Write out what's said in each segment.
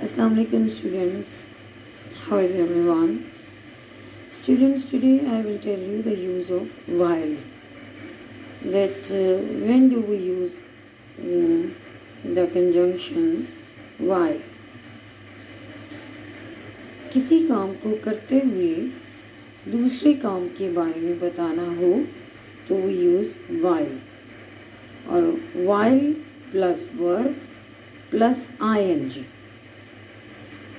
Assalamu alaikum students. How is everyone? Students, today I will tell you the use of while. That when do we use the conjunction while? किसी काम को करते हुए दूसरे काम के बारे में बताना हो तो we use while. और while plus verb plus ing.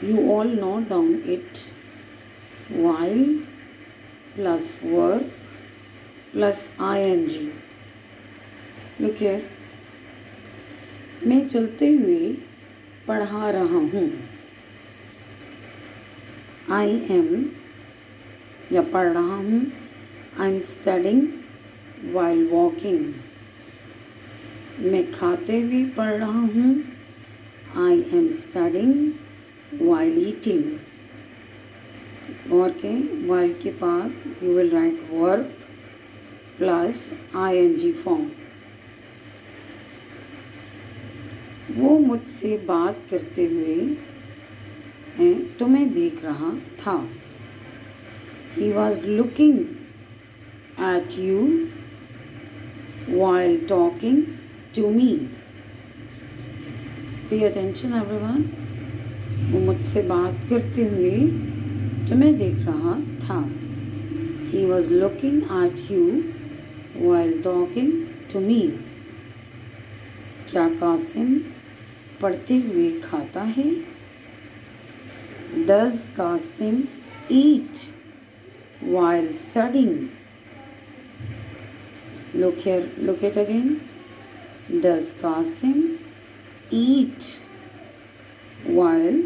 You all note down it. While plus verb plus ing. Look here. मैं चलते हुए पढ़ा रहा हूँ. I am या पढ़ रहा हूँ. I'm studying while walking. मैं खाते हुए पढ़ रहा हूँ. I am studying while eating. और के while के बाद you will write verb plus ing form. वो मुझसे बात करते हुए तो मैं देख रहा था. He was looking at you while talking to me. Pay attention everyone. वो मुझसे बात करते हुए तो मैं देख रहा था. He was looking at you while talking to me. क्या कासिम पढ़ते हुए खाता है? Does Qasim eat while studying? Look here, look it again. Does Qasim eat while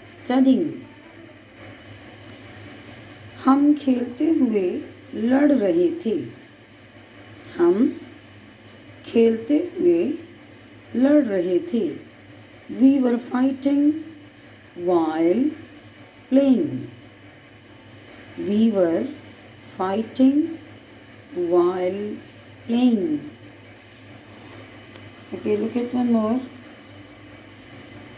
studying? हम खेलते हुए लड़ रहे थे. हम खेलते हुए लड़ रहे थे. We were fighting while playing. We were fighting while playing. Okay, look at one more.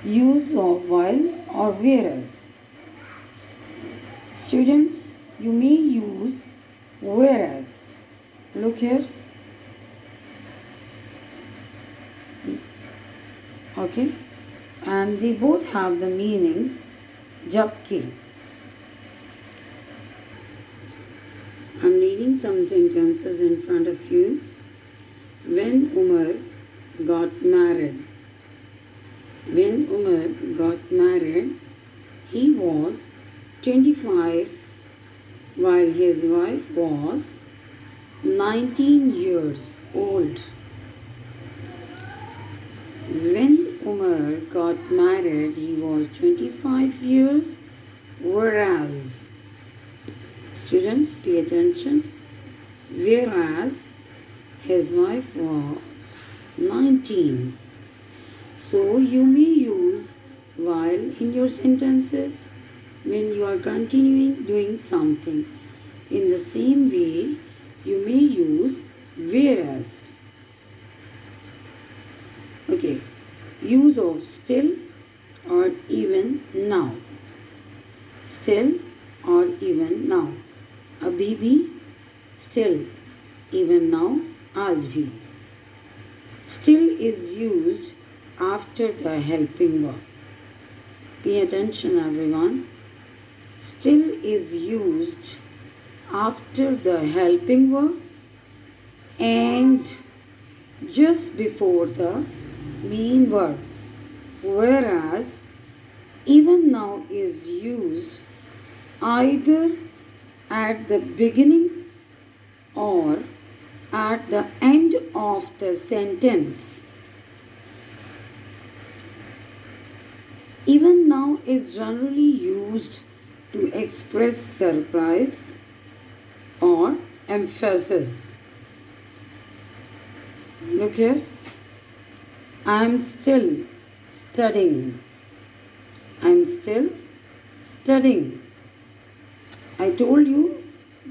Use of while or whereas. Students, you may use whereas. Look here. Okay, and they both have the meanings jabki. I'm reading some sentences in front of you. When Umar got married. When Umar got married, he was 25 while his wife was 19 years old. When Umar got married, he was 25 years, whereas, students pay attention, whereas his wife was 19. So you may use while in your sentences when you are continuing doing something. In the same way, you may use whereas. Okay, use of still or even now. Still or even now. Abhi bhi, still, even now, aaj bhi. Still is used after the helping verb. Pay attention everyone. Still is used after the helping verb and just before the main verb, whereas even now is used either at the beginning or at the end of the sentence. Even now is generally used to express surprise or emphasis. Look here. I'm still studying. I'm still studying. I told you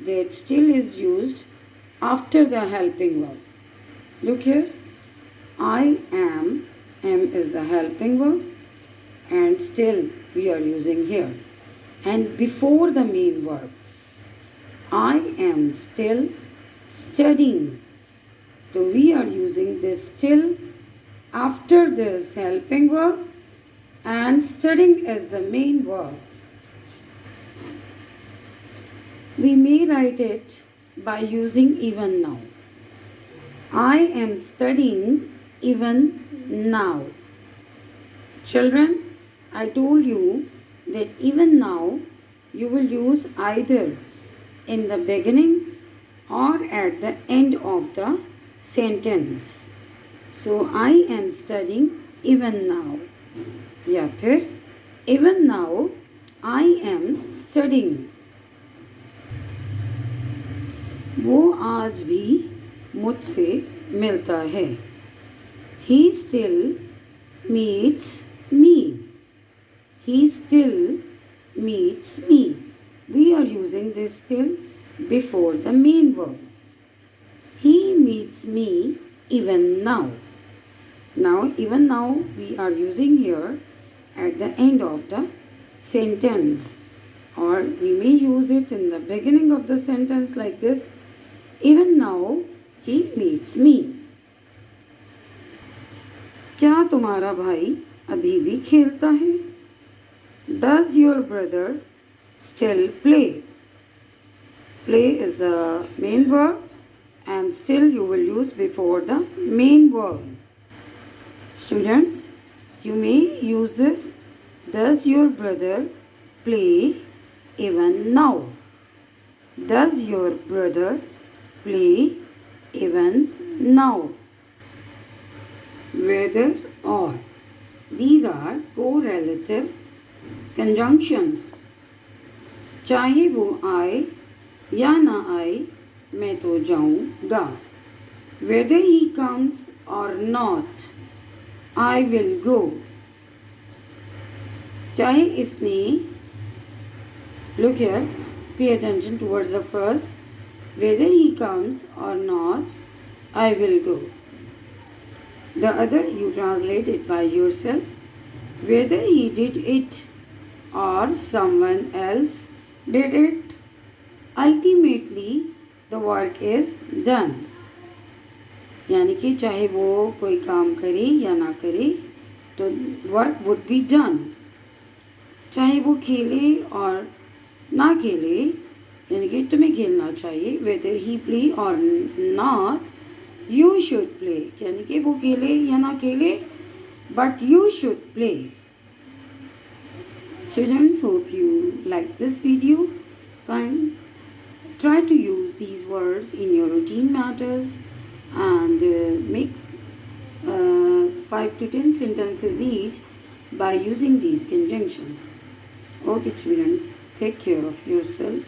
that still is used after the helping verb. Look here. I am is the helping verb and still we are using here. And before the main verb, I am still studying. So we are using this still after this helping verb and studying as the main verb. We may write it by using even now. I am studying even now. Children, I told you that even now you will use either in the beginning or at the end of the sentence. So I am studying even now. या फिर even now I am studying. वो आज भी मुझसे मिलता है. He still meets me. He still meets me. We are using this still before the main verb. He meets me even now. Now, even now we are using here at the end of the sentence, or we may use it in the beginning of the sentence like this. Even now he meets me. क्या तुम्हारा भाई अभी भी खेलता है? Does your brother still play? Play is the main verb and still you will use before the main verb. Students, you may use this. Does your brother play even now? Does your brother play even now? Whether or. These are correlative conjunctions. चाहे वो आए या ना आए मैं तो जाऊंगा. Whether he comes or not, I will go. चाहे इसने, look here, pay attention towards the first. Whether he comes or not, I will go. The other you translate it by yourself. Whether he did it or someone else did it, ultimately the work is done. यानी कि चाहे वो कोई काम करे या ना करे तो work would be done. चाहे वो खेले और ना खेले, यानी कि तुम्हें खेलना चाहिए. Whether he play or not, you should play. यानी कि वो खेले या ना खेले, but you should play. Students, hope you like this video. Try to use these words in your routine matters and make 5 to 10 sentences each by using these conjunctions. Okay students, take care of yourself.